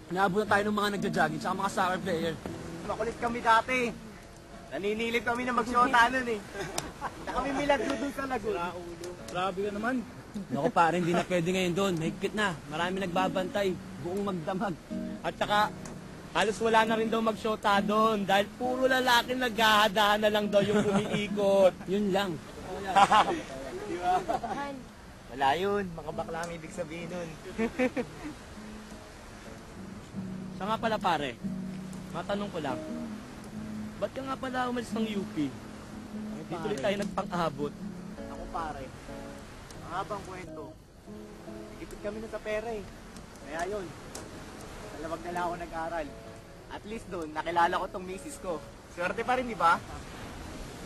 Inaabot na tayo ng mga nagja-jogging tsaka mga soccer player. Makulit kami dati. Naninilip kami na mag-shota nun eh. Na kami milagro dun sa lagoon. Grabe ka naman. Naku pare, hindi na pwede ngayon doon. Mahigpit na. Marami nagbabantay. Buong magdamag. At saka, halos wala na rin daw mag-shota doon dahil puro lalaki naghahadahan na lang daw yung umiikot. Yun lang. Diba? Wala yun. Mga bakla ang ibig sabihin nun. Siya nga pala pare, matanong ko lang. Ba't ka nga pala umalis ng UP? Dito rin tayo nagpang-abot. Ako pare, mahabang kwento. Nagipit kami na sa pera eh. Kaya yun, dalawag na lang ako nag-aral. At least doon, nakilala ko tong misis ko. Swerte pa rin, di ba?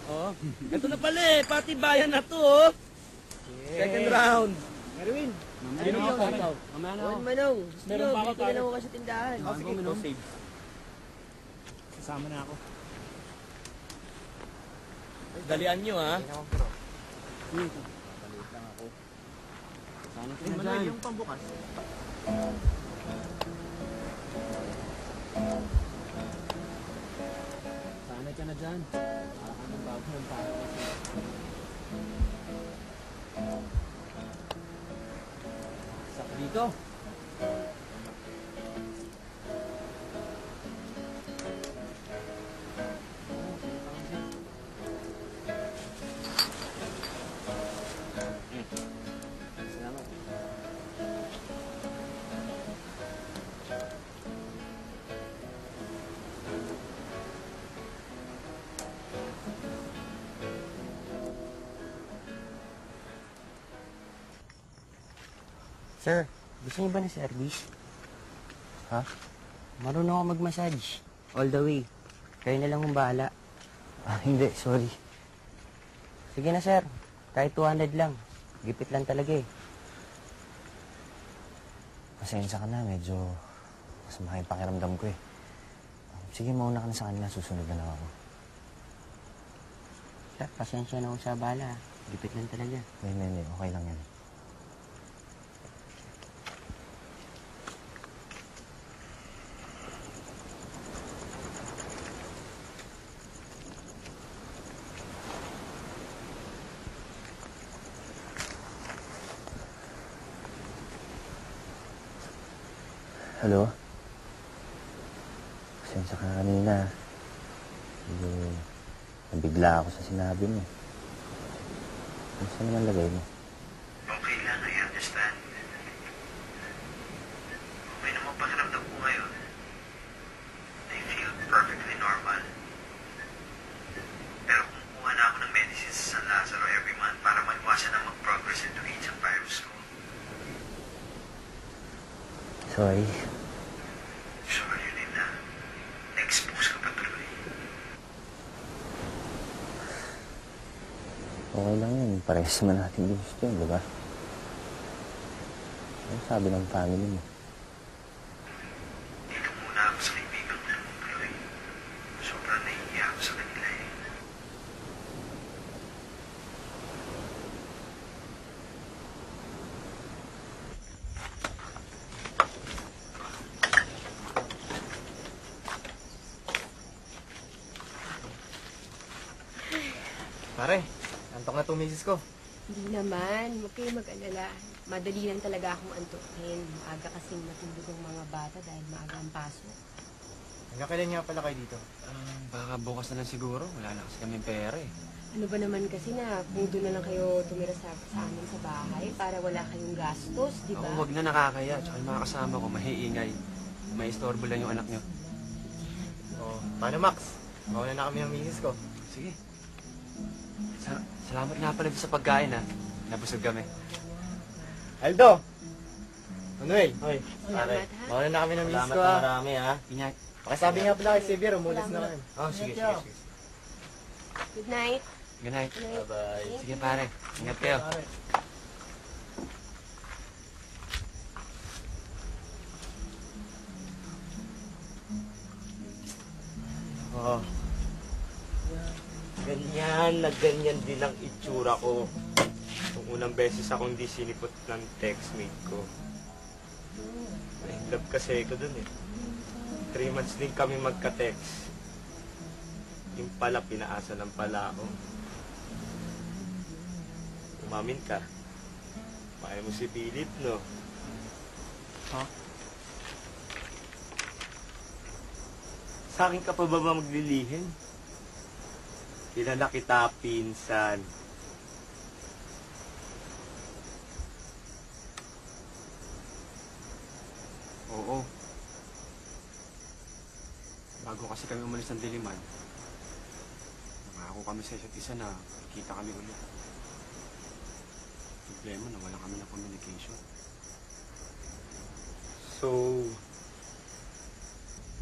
Oo. Ito na pala eh, pati bayan na to oh. Second round. Erwin, Mamaya na ako. Mamaya na ako. Manong, Meron pa ako, dito na lang ako sa tindahan. Oh, sige, Minom. save. kasama na ako. Dalian nyo ha. Sana ka Ay, na Manuel, dyan. yung pambukas. Sana ka na dyan. Para ka ng bago ng tao kasi. Sak dito. Salamat. Sir, gusto niyo ba ng service? Ha? Marunong ako mag-massage. All the way. Kayo na lang ang bahala. Hindi. Sorry. Sige na, sir. Kahit 200 lang. Gipit lang talaga eh. Pasensya ka na, medyo masama yung pakiramdam ko eh. Sige, mauna ka na sa kanila, susunod na lang ako. Sir, pasensya na ako sa bala. Gipit lang talaga. Hindi, okay lang yan. Hello? Pasensya ka na kanina. Medyo nabigla ako sa sinabi mo. Ano naman lagay mo? Okay lang, I understand. Okay naman pakiramdam ko ngayon. I feel perfectly normal. Pero kumukuha na ako ng medicines sa San Lazaro every month para maiwasan na mag-progress into aging virus ko. Sorry. Sorry yun na. Na-expose ka pa tuloy. Okay lang yun. Parehas naman natin gusto yun, di ba? Ano sabi ng family mo? Dito muna ako sa kaibigan ko ng tuloy. Sobrang nahihiya ako sa kanila eh. Pare, antok na itong misis ko. Hindi naman. Huwag kayo mag-alala. Madali lang talaga akong antukin. Maaga kasing matulog ang mga bata dahil maaga ang pasok. Hanggang kailan nga pala kayo dito? Baka bukas na lang siguro. Wala na kasi kaming pera eh. Ano ba naman kasi na kung doon na lang kayo tumira sa amin sa bahay para wala kayong gastos, di ba? Ako wag na nakakaya. Tsaka yung mga kasama ko, mahiingay. May istorbo lang yung anak nyo. Oh, paano Max? Mauna na kami ng misis ko. Sige. Salamat nga pala sa pagkain ha. Nabusog kami. Aldo! Manuel! Hoy, Salamat, pare. ha? Mauna na kami ng misis Salamat ko na ha. marami, ha? Ingat. Pakisabi nga pala kay Xavier, umulis na kayo. Oh, sige. Good night. Good night. Good night. Bye-bye. Sige pare. Ingat kayo. Oo. Ganyan na ganyan din ang itsura ko. Nung unang beses akong di sinipot ng textmate ko. Ay, love kasi ko dun eh. 3 months din kami magka-text. Yung pala, pinaasa lang pala ako. Umamin ka. Kaya mo si Philip, no? Ha? Sa akin ka pa ba maglilihim? Kilala kita, pinsan. Oo. Bago kasi kami umalis ng Diliman, nangako kami sa isa't isa na kita kami ulit. Problema na wala kami ng communication. So,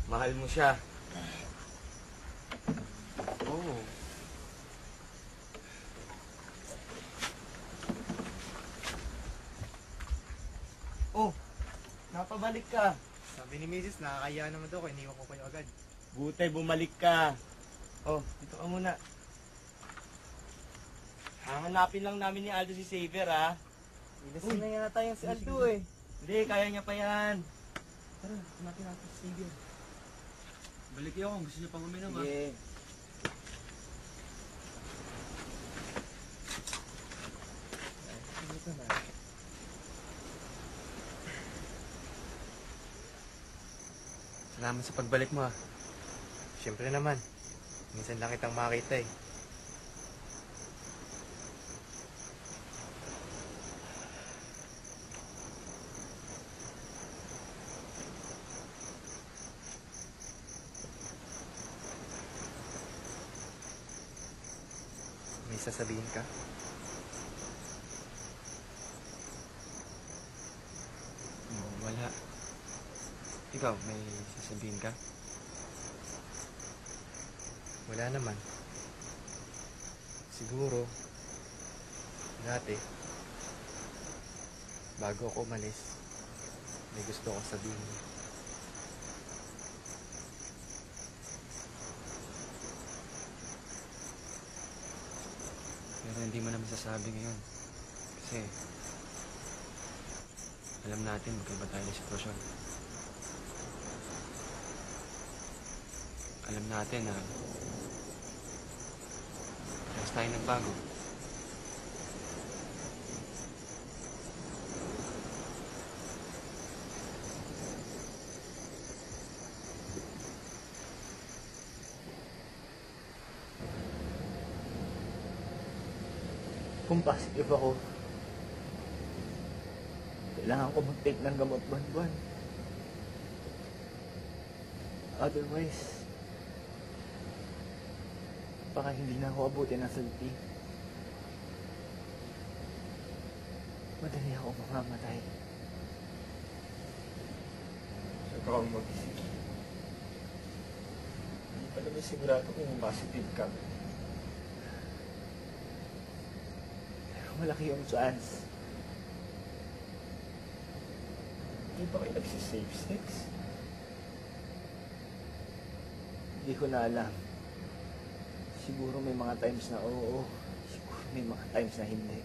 mahal mo siya. Oo. Oh, napabalik ka. Sabi ni Mrs. nakakaya naman daw kaya iniwan ko kayo agad. Buti, bumalik ka. Oh, dito ka muna. Hahanapin lang namin ni Aldo si Xavier, ha? Inasin na yata yung si Aldo eh. Hindi, kaya niya pa yan. Tara, hanapin natin si Xavier. Balik kayo kung gusto niyo pang uminom ha. Sige. Salamat sa pagbalik mo ha. Siyempre naman, minsan lang kitang makita eh. May sasabihin ka? Wala. Ikaw, may sasabihin ka? Wala naman. Siguro, dati, bago ako umalis, may gusto kong sabihin. Pero hindi mo na masasabi ngayon. Kasi, alam natin magkaiba tayo ng sitwasyon. Alam natin na parehas tayo nagbago. Kung positive ako, kailangan ko mag-take ng gamot buwan-buwan. Otherwise, baka hindi na ako abutin ng salpi. Madali ako mamamatay. Saka ako mag-isip. Hindi pa naman sigurado kung positive ka. Pero malaki yung chance. Hindi ba kayo nagsisafe sex? Hindi ko na alam. Siguro may mga times na oo. Siguro may mga times na hindi.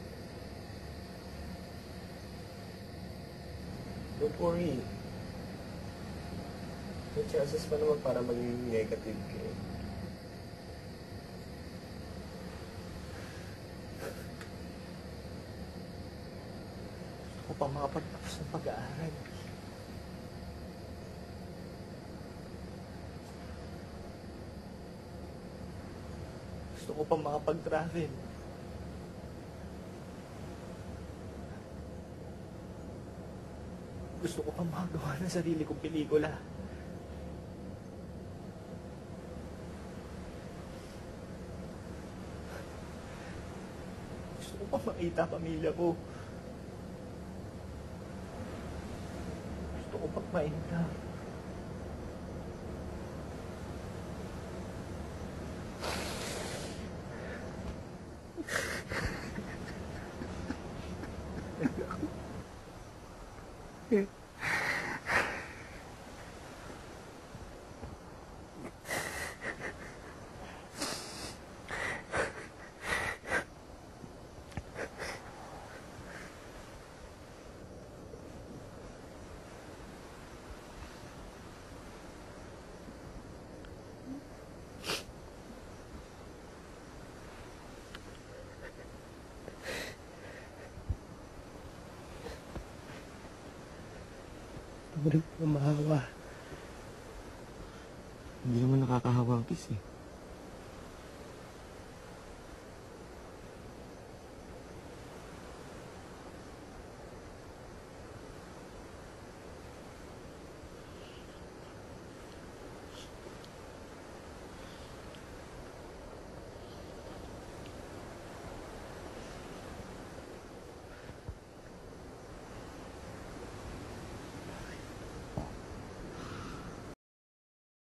Don't worry. May chances pa naman para maging negative ka. Gusto ko pang makapagtapos ng pag-aaral. Gusto ko pang makapag-travel. Gusto ko pang makagawa ng sarili kong pelikula. Gusto ko pang makita ang pamilya ko. Gusto ko pang mainta. Huwag mo rin mahawa. Hindi naman nakakahawa ang kiss eh.